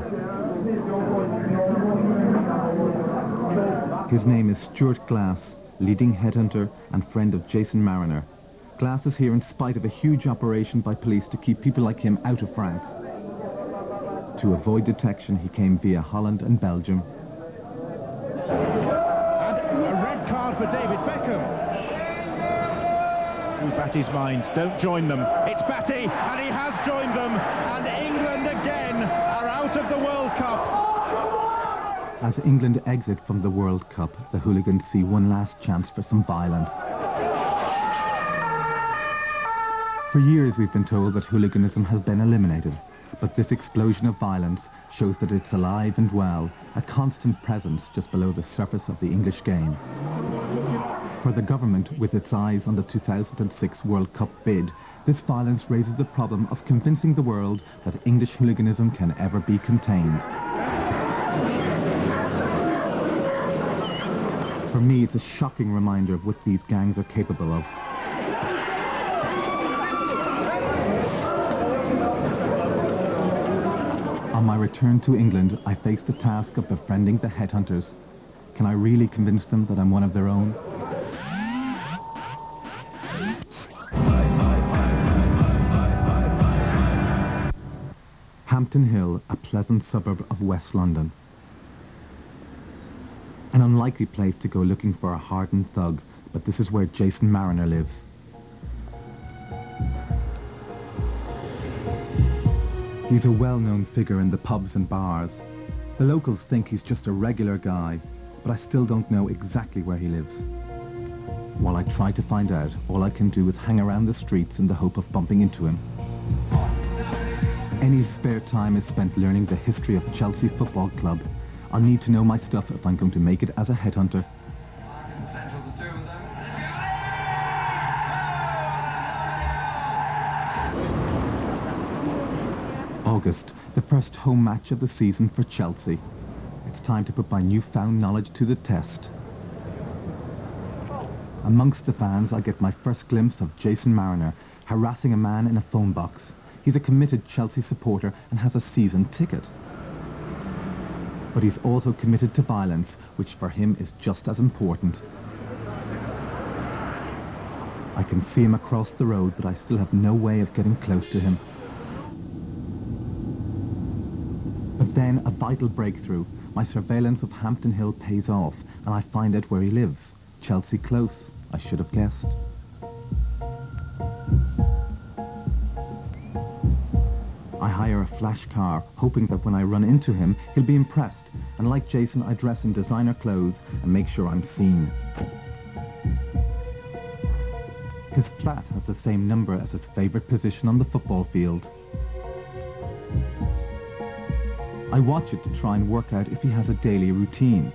His name is Stuart Glass, leading headhunter and friend of Jason Mariner. Glass is here in spite of a huge operation by police to keep people like him out of France. To avoid detection, he came via Holland and Belgium. And a red card for David Beckham. Through Batty's mind, don't join them. It's Batty, and he has joined them, and England again are out of the World Cup. As England exit from the World Cup, the hooligans see one last chance for some violence. For years we've been told that hooliganism has been eliminated, but this explosion of violence shows that it's alive and well, a constant presence just below the surface of the English game. For the government, with its eyes on the 2006 World Cup bid, this violence raises the problem of convincing the world that English hooliganism can ever be contained. For me, it's a shocking reminder of what these gangs are capable of. On my return to England, I face the task of befriending the headhunters. Can I really convince them that I'm one of their own? Hampton Hill, a pleasant suburb of West London. An unlikely place to go looking for a hardened thug, but this is where Jason Mariner lives. He's a well-known figure in the pubs and bars. The locals think he's just a regular guy, but I still don't know exactly where he lives. While I try to find out, all I can do is hang around the streets in the hope of bumping into him. Any spare time is spent learning the history of Chelsea Football Club. I'll need to know my stuff if I'm going to make it as a headhunter. August, the first home match of the season for Chelsea. It's time to put my newfound knowledge to the test. Amongst the fans, I get my first glimpse of Jason Mariner harassing a man in a phone box. He's a committed Chelsea supporter and has a season ticket. But he's also committed to violence, which for him is just as important. I can see him across the road, but I still have no way of getting close to him. But then a vital breakthrough. My surveillance of Hampton Hill pays off, and I find out where he lives. Chelsea Close, I should have guessed. I hire a flash car, hoping that when I run into him, he'll be impressed. And like Jason, I dress in designer clothes and make sure I'm seen. His flat has the same number as his favourite position on the football field. I watch it to try and work out if he has a daily routine.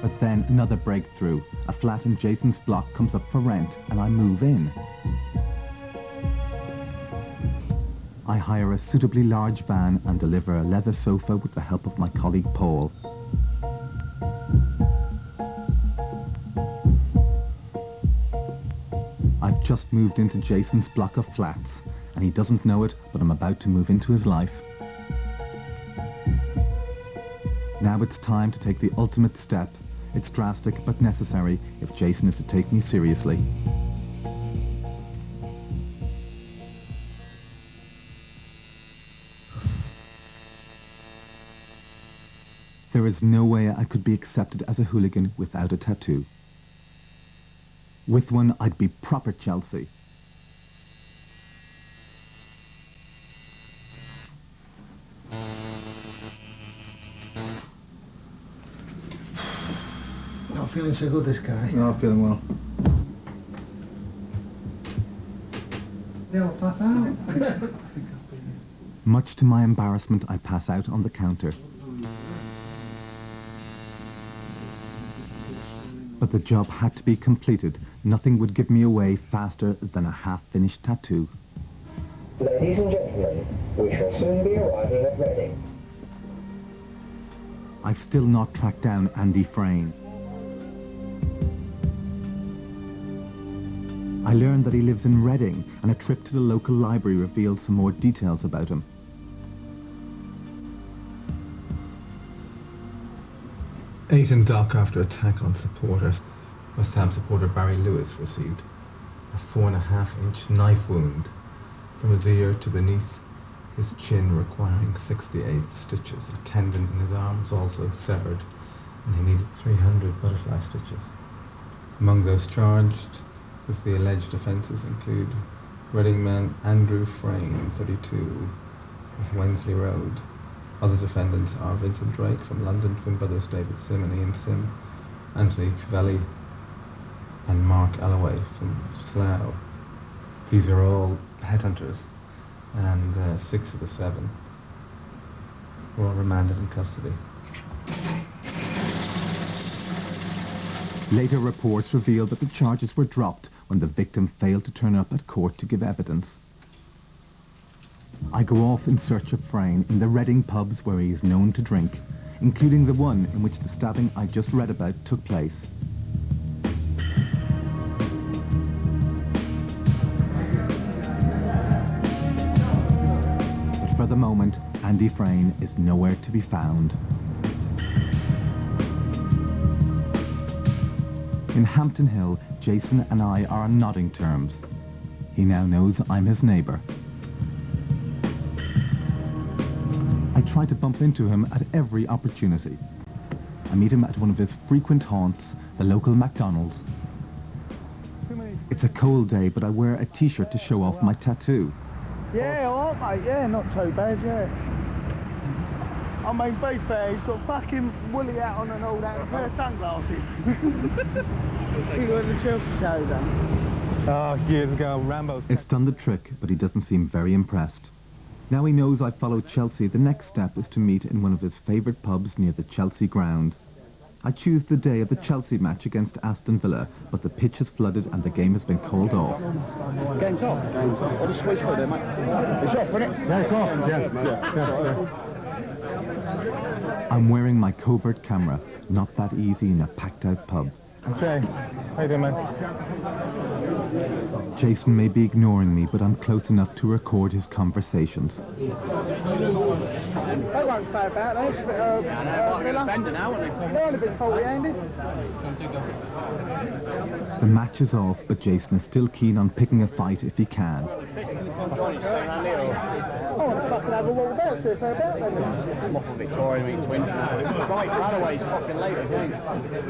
But then another breakthrough. A flat in Jason's block comes up for rent and I move in. I hire a suitably large van and deliver a leather sofa with the help of my colleague Paul. I've just moved into Jason's block of flats, and he doesn't know it, but I'm about to move into his life. Now it's time to take the ultimate step. It's drastic but necessary if Jason is to take me seriously. There is no way I could be accepted as a hooligan without a tattoo. With one, I'd be proper Chelsea. Not feeling so good, this guy. No, I'm feeling well. They'll pass out. Much to my embarrassment, I pass out on the counter. But the job had to be completed. Nothing would give me away faster than a half-finished tattoo. Ladies and gentlemen, we shall soon be arriving at Reading. I've still not tracked down Andy Frayne. I learned that he lives in Reading, and a trip to the local library revealed some more details about him. Agent Dock after attack on supporters. West Ham supporter Barry Lewis received a 4.5-inch knife wound from his ear to beneath his chin, requiring 68 stitches. A tendon in his arm was also severed, and he needed 300 butterfly stitches. Among those charged with the alleged offences include Reading man Andrew Frayne, 32, of Wensley Road. Other defendants are Vincent Drake from London, twin brothers David Sim and Ian Sim, Anthony Cavelli and Mark Alloway from Slough. These are all headhunters, and 6 of the 7 were all remanded in custody. Later reports revealed that the charges were dropped when the victim failed to turn up at court to give evidence. I go off in search of Frayne in the Reading pubs where he is known to drink, including the one in which the stabbing I just read about took place. But for the moment, Andy Frayne is nowhere to be found. In Hampton Hill, Jason and I are on nodding terms. He now knows I'm his neighbour. I try to bump into him at every opportunity. I meet him at one of his frequent haunts, the local McDonald's. It's a cold day, but I wear a t-shirt to show off my tattoo. Yeah, alright mate, yeah, not too bad, yeah. I mean, be fair, he's got fucking woolly hat on and all that, and a pair of sunglasses. He got the Chelsea show then. Oh, years ago, Rambo. It's done the trick, but he doesn't seem very impressed. Now he knows I follow Chelsea, the next step is to meet in one of his favourite pubs near the Chelsea ground. I choose the day of the Chelsea match against Aston Villa, but the pitch is flooded and the game has been called off. Game's off. Game's off. What a switch for there, mate. It's off, isn't it? Yeah, it's off. Yeah. I'm wearing my covert camera. Not that easy in a packed-out pub. Okay. How you doing, man? Jason may be ignoring me, but I'm close enough to record his conversations. They won't say about that. They're only been 40-handed. The match is off, but Jason is still keen on picking a fight if he can. I want to fucking have a walk about, see if they're about then. I'm off of Victoria, meeting Twin. Right, Galloway's fucking late again.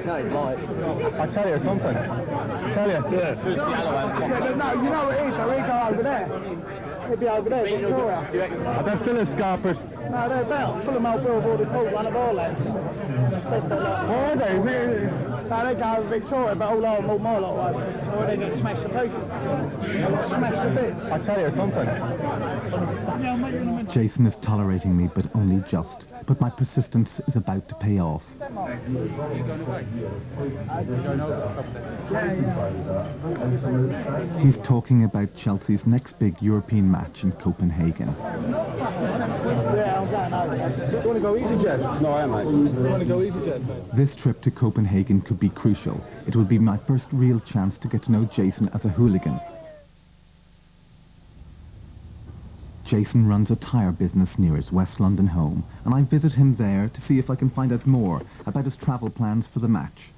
No, he's light. I tell you something. Tell you. Yeah, first Galloway. Yeah, no, you know what it is though, he'll go over there. He'll be over there, Victoria. I don't feel as Scarford. No, they're about. Full of old billboard and one of our lads. Where are they? No, they go over Victoria, but all my lot over Victoria, they get smashed to pieces. Smashed to bits. I tell you something. Jason is tolerating me, but only just. But my persistence is about to pay off. He's talking about Chelsea's next big European match in Copenhagen. Yeah, I'm going over. You want to go EasyJet? No, I am, mate. You want to go EasyJet, mate? This trip to Copenhagen could be crucial. It will be my first real chance to get to know Jason as a hooligan. Jason runs a tyre business near his West London home, and I visit him there to see if I can find out more about his travel plans for the match.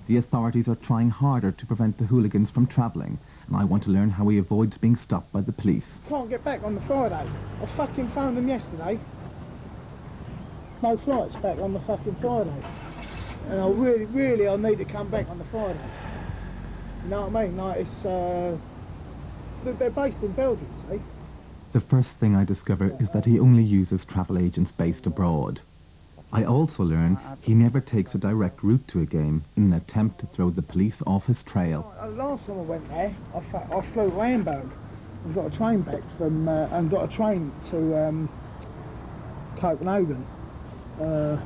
The authorities are trying harder to prevent the hooligans from travelling, and I want to learn how he avoids being stopped by the police. Can't get back on the Friday. I fucking phoned them yesterday. No flights back on the fucking Friday. And I really I need to come back on the Friday. You know what I mean? Like it's, they're based in Belgium, see? The first thing I discover is that he only uses travel agents based abroad. I also learn he never takes a direct route to a game in an attempt to throw the police off his trail. Last time I went there, I flew to Hamburg and got a train back from, and got a train to Copenhagen. So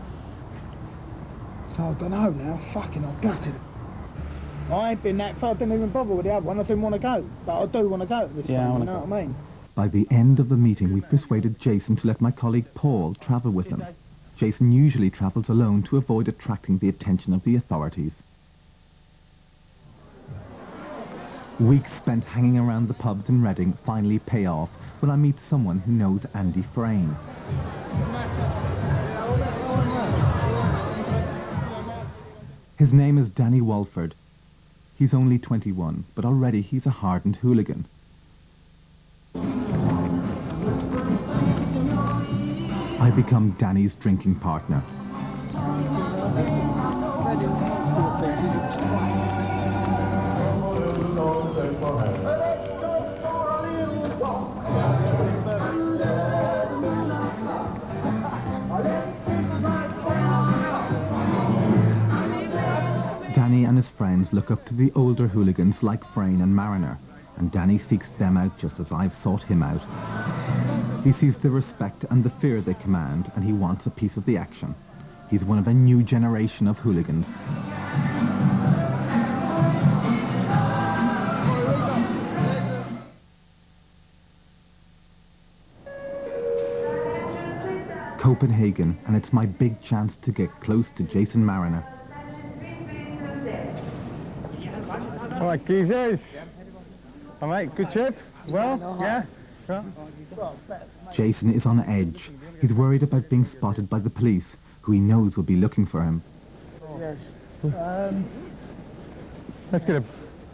I don't know now, fucking I'm gutted. I ain't been that far, I didn't even bother with the other one, I didn't want to go, but I do want to go to this one, you know what I mean? By the end of the meeting, we persuaded Jason to let my colleague Paul travel with him. Jason usually travels alone to avoid attracting the attention of the authorities. Weeks spent hanging around the pubs in Reading finally pay off when I meet someone who knows Andy Frayne. His name is Danny Walford. He's only 21, but already he's a hardened hooligan. I become Danny's drinking partner. Danny and his friends look up to the older hooligans like Frayne and Mariner, and Danny seeks them out just as I've sought him out. He sees the respect and the fear they command, and he wants a piece of the action. He's one of a new generation of hooligans. Copenhagen, and it's my big chance to get close to Jason Mariner. All right, geezers. All right, good trip. Well, yeah. Jason is on edge. He's worried about being spotted by the police, who he knows will be looking for him. Yes. Let's get a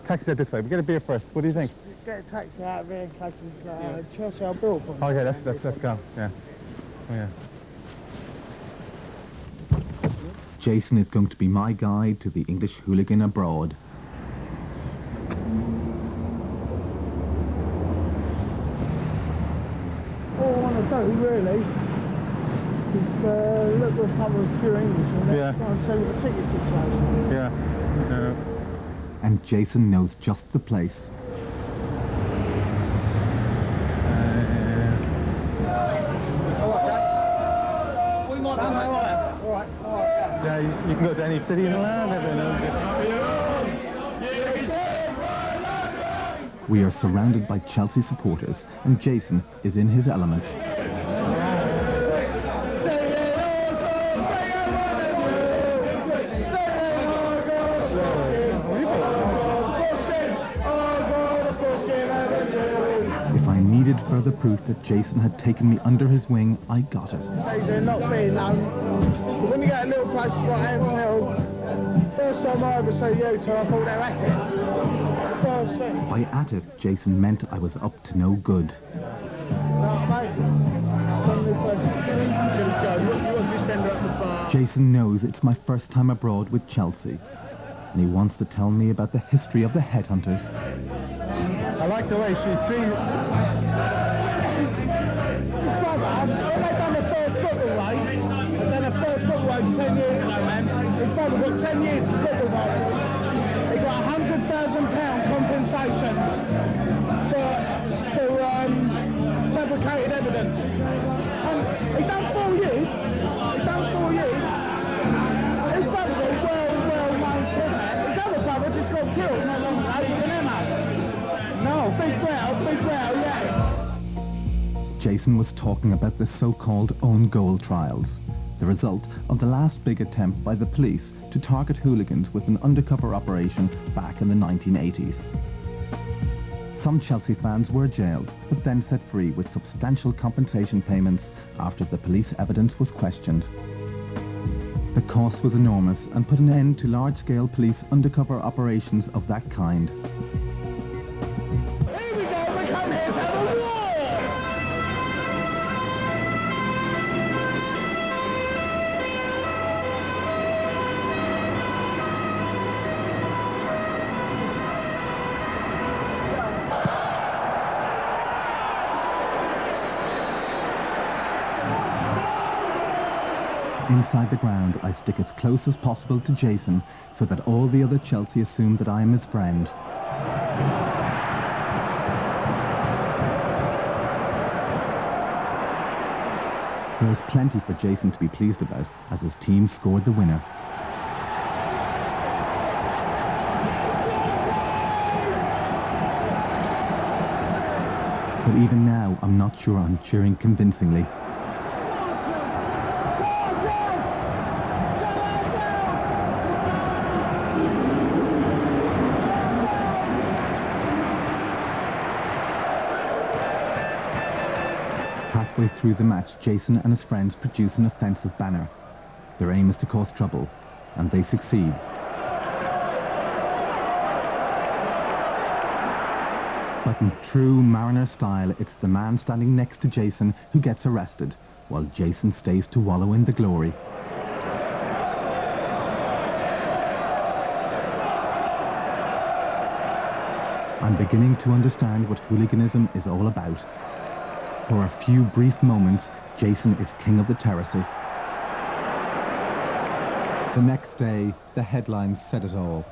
taxi out this way. We get a beer first. What do you think? Get a taxi out of here in case it's Chelsea or Boro. Okay, let's go. Yeah. Oh, yeah. Jason is going to be my guide to the English hooligan abroad. All I want to do, really, is look with some of the pure English and let's try and see what the ticket situation. Yeah. And Jason knows just the place. Yeah, you can go to any city in the land. We are surrounded by Chelsea supporters, and Jason is in his element. If I needed further proof that Jason had taken me under his wing, I got it. Says they're not being known. But when you get a little places like Anfield, first time I ever see you two, I thought they're at it. First thing. By at it, Jason meant I was up to no good. Jason knows it's my first time abroad with Chelsea, and he wants to tell me about the history of the headhunters. I like the way she's seen. When they done the first football race, they done the first football race 10 years ago, man. His brother got 10 years for football race. He got £100,000 compensation for fabricated evidence. And he done 4 years. He done 4 years. His brother was well-known kidman. His other brother just got killed not long ago with an ammo. No, big row, yeah. Jason was talking about the so-called own goal trials, the result of the last big attempt by the police to target hooligans with an undercover operation back in the 1980s. Some Chelsea fans were jailed, but then set free with substantial compensation payments after the police evidence was questioned. The cost was enormous and put an end to large-scale police undercover operations of that kind. Inside the ground, I stick as close as possible to Jason so that all the other Chelsea assume that I am his friend. There was plenty for Jason to be pleased about as his team scored the winner. But even now, I'm not sure I'm cheering convincingly. Halfway through the match, Jason and his friends produce an offensive banner. Their aim is to cause trouble, and they succeed. But in true Mariner style, it's the man standing next to Jason who gets arrested, while Jason stays to wallow in the glory. I'm beginning to understand what hooliganism is all about. For a few brief moments, Jason is king of the terraces. The next day, the headlines said it all.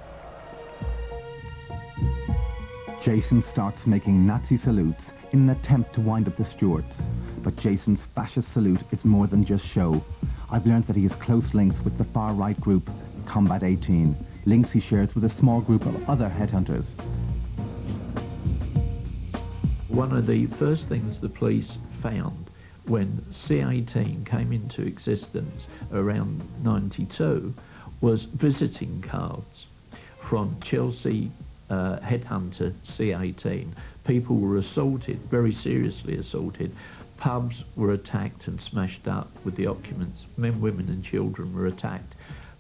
Jason starts making Nazi salutes in an attempt to wind up the Stuarts. But Jason's fascist salute is more than just show. I've learned that he has close links with the far-right group, Combat 18, links he shares with a small group of other headhunters. One of the first things the police found when C18 came into existence around 92 was visiting cards from Chelsea headhunter C18, people were assaulted, very seriously assaulted. Pubs were attacked and smashed up with the occupants. Men, women and children were attacked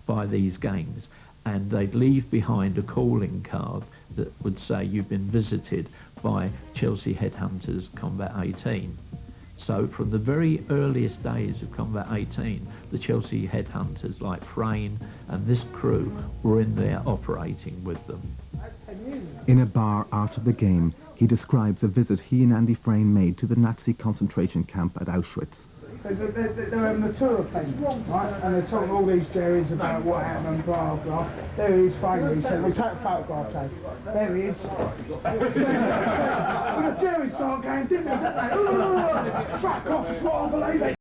by these gangs, and they'd leave behind a calling card that would say you've been visited by Chelsea Headhunters Combat 18. So from the very earliest days of Combat 18, the Chelsea Headhunters like Frayne and this crew were in there operating with them. In a bar after the game, he describes a visit he and Andy Frayne made to the Nazi concentration camp at Auschwitz. They're having a tour thing, right? And they're talking all these Jerrys about what happened, blah, blah. There he is, finally. He said, we'll take a photograph, Chase. There he is. The Jerrys start going, didn't they? Fuck off, it's what I believe in.